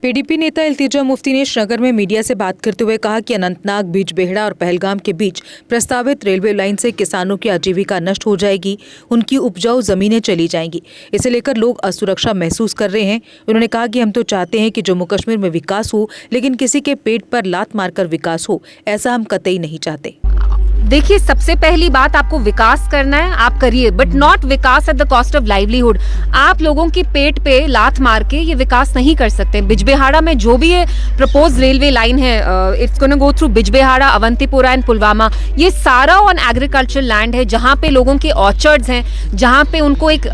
PDP नेता इल्तिजा मुफ्ती ने श्रीनगर में मीडिया से बात करते हुए कहा कि अनंतनाग, बिजबेहड़ा और पहलगाम के बीच प्रस्तावित रेलवे लाइन से किसानों की आजीविका नष्ट हो जाएगी, उनकी उपजाऊ जमीनें चली जाएंगी। इसे लेकर लोग असुरक्षा महसूस कर रहे हैं। उन्होंने कहा कि हम तो चाहते हैं कि जम्मू कश्मीर में विकास हो, लेकिन किसी के पेट पर लात मारकर विकास हो, ऐसा हम कतई नहीं चाहते। देखिए, सबसे पहली बात, आपको विकास करना है, आप करिए, but not Vikas at the cost of livelihood. आप लोगों के पेट पे लात मार के ये विकास नहीं कर सकते। बिजबेहाड़ा में जो भी ये प्रपोज रेलवे लाइन है, it's gonna go through Bijbehara, Awantipora and Pulwama. ये सारा ऑन एग्रीकल्चर लैंड है, जहाँ पे लोगों के ऑर्चर्ड्स हैं, जहाँ पे उनको एक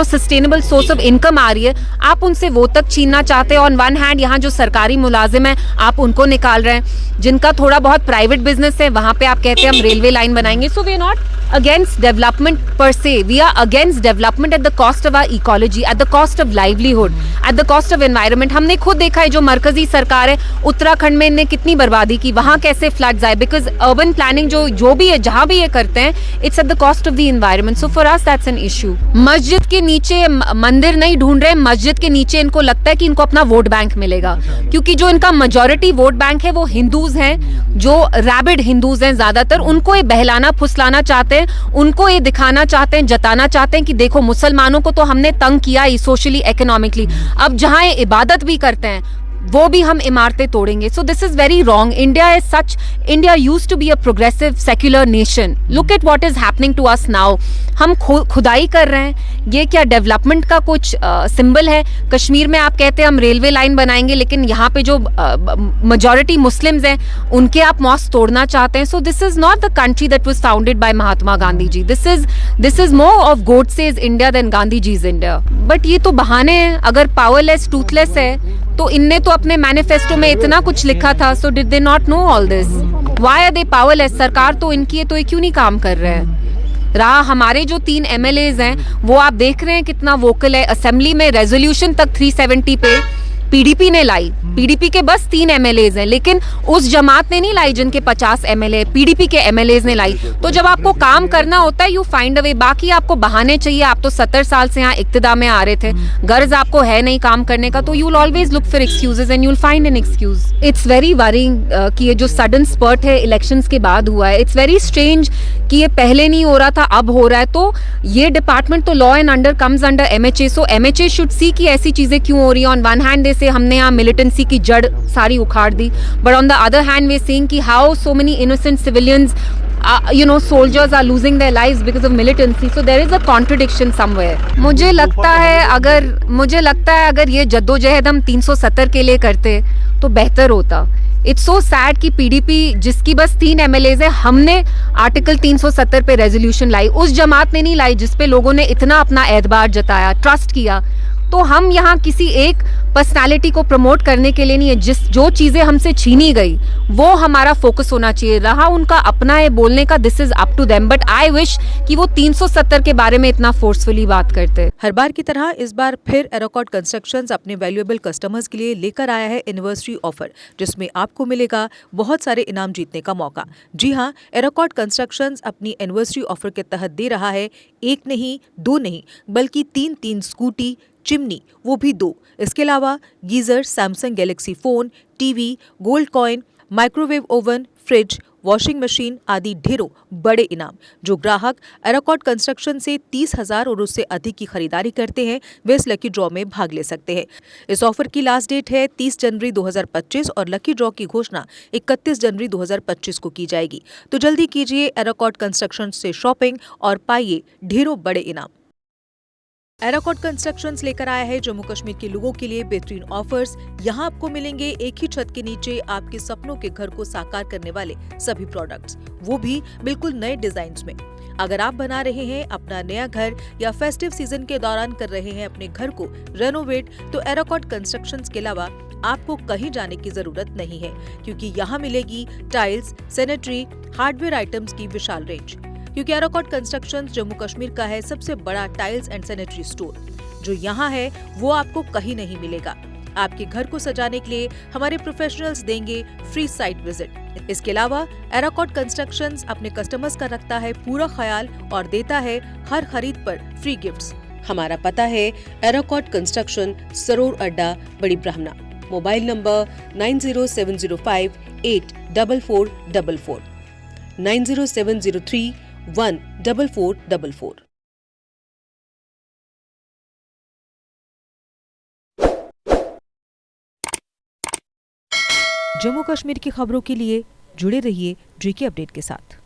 सस्टेनेबल सोर्स ऑफ इनकम आ रही है। आप उनसे वो तक छीनना चाहते हैं। ऑन वन हैंड यहाँ जो सरकारी मुलाजिम है, आप उनको निकाल रहे हैं। जिनका थोड़ा बहुत प्राइवेट बिजनेस है, वहाँ पे आप कहते हैं हम रेलवे लाइन बनाएंगे। So we are not against development per se, we are against development at the cost of our ecology, at the cost of livelihood, at the cost of environment. हमने खुद देखा है जो मरकजी सरकार है, उत्तराखंड में इन्हें कितनी बर्बादी की, वहाँ कैसे फ्लड्स आए, बिकॉज अर्बन प्लानिंग जो भी है, जहाँ भी ये करते हैं, it's at the cost of the environment. So for us that's an issue. मस्जिद के नीचे मंदिर नहीं ढूंढ रहे, मस्जिद के नीचे इनको लगता है कि इनको अपना वोट बैंक मिलेगा, क्योंकि जो इनका मेजॉरिटी वोट बैंक है वो हिंदूज हैं, जो रैबिड हिंदूज हैं ज्यादातर। उनको ये बहलाना फुसलाना चाहते हैं, उनको ये दिखाना चाहते हैं, जताना चाहते हैं कि देखो मुसलमानों को तो हमने तंग किया सोशली, इकोनॉमिकली। अब जहां ये इबादत भी करते हैं, वो भी हम इमारतें तोड़ेंगे। So this is very wrong. India is such, India used to be a progressive secular nation. Look at what is happening to us now. हम खुदाई कर रहे हैं। ये क्या डेवलपमेंट का कुछ सिंबल है? कश्मीर में आप कहते हैं हम रेलवे लाइन बनाएंगे, लेकिन यहाँ पे जो मेजॉरिटी मुस्लिम्स हैं, उनके आप मॉस्क तोड़ना चाहते हैं। So this is not the country that was founded by Mahatma Gandhi ji. This is more of Godse's India than Gandhi ji's India. But ये तो बहाने हैं। अगर पावरलेस टूथलेस है तो इनने तो अपने मैनिफेस्टो में इतना कुछ लिखा था। So did they not know all this? Why are they powerless? सरकार तो इनकी है, तो ये क्यों नहीं काम कर रहे हैं? रहा हमारे जो 3 MLAs हैं, वो आप देख रहे हैं कितना वोकल है। असेंबली में रेजोल्यूशन तक 370 पे पीडीपी ने लाई। पीडीपी के बस 3 MLAs हैं, लेकिन उस जमात ने नहीं लाई जिनके 50 MLA, पीडीपी के MLAs ने लाई। तो जब आपको काम करना होता है, यू फाइंड अ वे। बाकी आपको बहाने चाहिए। आप तो 70 साल से यहाँ इक्तिदा में आ रहे थे, गर्ज आपको है नहीं काम करने का, तो you will always look for excuses and you will find an excuse. It's very worrying कि ये जो सडन स्पर्ट है इलेक्शंस के बाद हुआ है। इट्स वेरी स्ट्रेंज कि ये पहले नहीं हो रहा था, अब हो रहा है। तो ये डिपार्टमेंट तो law and under comes under MHA। So MHA should see कि ऐसी चीजें क्यों हो रही है। ऑन वन हैंड से हमने यहाँ मिलिटेंसी की जड़ सारी उखाड़ दी, but on the other hand we seeing कि how so many innocent civilians, soldiers are losing their lives because of militancy. So there is a contradiction somewhere. मुझे लगता है अगर ये जद्दोजहद हम 370 के लिए करते तो बेहतर होता। इट्स सो सैड कि पीडीपी जिसकी बस 3 MLAs है, हमने आर्टिकल 370 पे रेजोल्यूशन लाई, उस जमात ने नहीं लाई जिसपे लोगों ने इतना अपना एतबार जताया, ट्रस्ट किया। तो हम यहाँ किसी एक पर्सनालिटी को प्रमोट करने के लिए नहीं है। जो चीजें हमसे छीनी गई वो हमारा फोकस होना चाहिए। रहा उनका अपना है बोलने का, this is up to them, but I wish कि वो 370 के बारे में इतना फोर्सफुली बात करते। हर बार की तरह इस बार फिर एरोकॉट कंस्ट्रक्शंस अपने वैल्यूएबल कस्टमर्स के लिए लेकर आया है एनिवर्सरी ऑफर, जिसमें आपको मिलेगा बहुत सारे इनाम जीतने का मौका। जी हाँ, एरोकॉट कंस्ट्रक्शंस अपनी एनिवर्सरी ऑफर के तहत दे रहा है 1 नहीं 2 नहीं बल्कि 3 स्कूटी, चिमनी, वो भी 2। इसके अलावा geyser, Samsung Galaxy phone, TV, gold coin, microwave oven, fridge, washing machine आदि ढेरों बड़े इनाम। जो ग्राहक एरोकॉट कंस्ट्रक्शन से 30,000 और उससे अधिक की खरीदारी करते हैं, वे इस लकी ड्रॉ में भाग ले सकते हैं। इस ऑफर की लास्ट डेट है 30 जनवरी 2025 और लकी ड्रॉ की घोषणा 31 जनवरी 2025 को की जाएगी। तो जल्दी कीजिए एरोकॉट कंस्ट्रक्शन से शॉपिंग और पाइए ढेरों बड़े इनाम। एरोकॉट कंस्ट्रक्शंस लेकर आया है जम्मू कश्मीर के लोगों के लिए बेहतरीन ऑफर्स। यहाँ आपको मिलेंगे एक ही छत के नीचे आपके सपनों के घर को साकार करने वाले सभी प्रोडक्ट्स, वो भी बिल्कुल नए डिजाइन्स में। अगर आप बना रहे हैं अपना नया घर या फेस्टिव सीजन के दौरान कर रहे हैं अपने घर को रेनोवेट, तो एरोकॉट कंस्ट्रक्शंस के अलावा आपको कहीं जाने की जरूरत नहीं है, क्योंकि यहाँ मिलेगी टाइल्स, सैनिटरी, हार्डवेयर आइटम्स की विशाल रेंज। क्योंकि एरोकॉट कंस्ट्रक्शंस जम्मू कश्मीर का है सबसे बड़ा टाइल्स एंड सैनिटरी स्टोर। जो यहाँ है वो आपको कहीं नहीं मिलेगा। आपके घर को सजाने के लिए हमारे प्रोफेशनल्स देंगे फ्री साइट विजिट। इसके अलावा एरोकॉट कंस्ट्रक्शंस अपने कस्टमर्स का रखता है पूरा ख्याल और देता है हर खरीद पर फ्री गिफ्ट्स। हमारा पता है एरोकॉट कंस्ट्रक्शन, सरोर अड्डा, बड़ी ब्राह्मणा। Mobile number 9070584444, 9070314444। जम्मू कश्मीर की खबरों के लिए जुड़े रहिए JK अपडेट के साथ।